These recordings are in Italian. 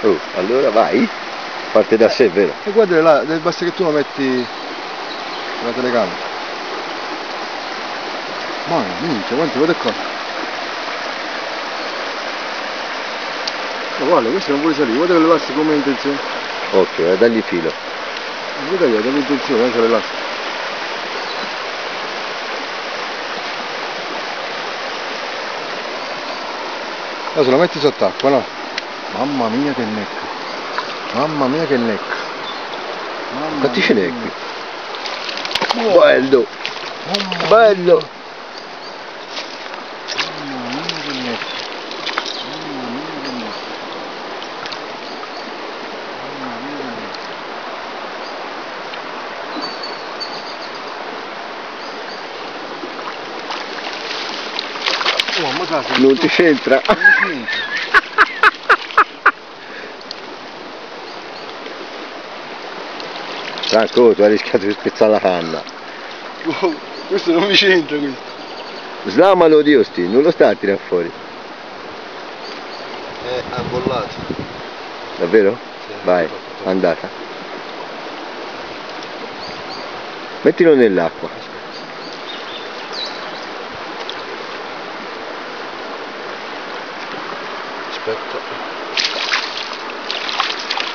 Oh, allora vai. Parte da sé, vero? E guarda là, basta che tu lo metti la telecamera. Ma minchia, guarda qua. Ma guarda, questo non vuole salire, guarda che le lascia come intenzione. Occhio, dagli filo. Guarda che dagli intenzione, guarda le lascia. Adesso lo metti sott'acqua, no? Mamma mia che neck. Mamma mia che neck. Quanti ce n'è qui? Bello! Bello! Mamma mia che neck. Mamma mia che neck. Mamma mia che neck. Oh, ma casa, Non ti c'entra! Franco, tu hai rischiato di spezzare la canna. Oh, questo non mi c'entra qui. Slamalo di osti, non lo sta a tirare fuori. È bollato. Davvero? Sì, vai, andata. Mettilo nell'acqua. Aspetta.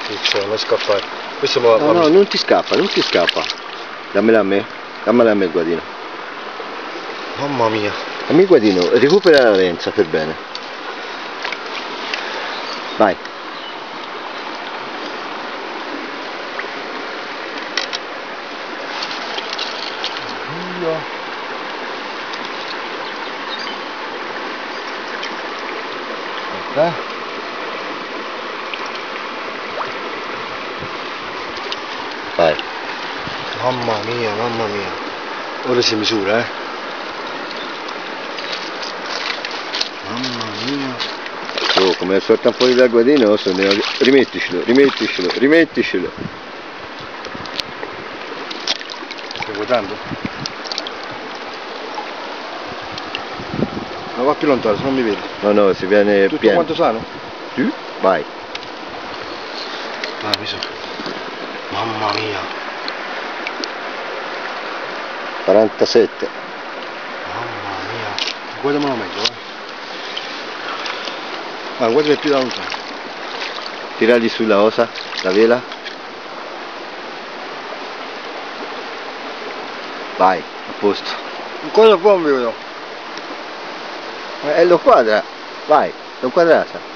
Sì, cioè, non scappare. Questo lo No, no, non ti scappa, non ti scappa. Dammela a me il guadino. Mamma mia. Dammi il guadino, recupera la lenza per bene. Vai. Aspetta. Vai. Mamma mia, mamma mia. Ora si misura, Mamma mia. Oh, come sorta fuori dal guadino, rimetticelo. Stai guardando? Non va più lontano, se non mi vedi. No, si viene Tutto pieno. quanto sano? Sì? Vai. Ah, mi so. Mamma mia. 47. Mamma mia. Guardamelo meglio, guarda più da lontano. Tiragli sulla osa, la vela. Vai, a posto. Cosa può io? Lo quadra, vai, lo quadrata.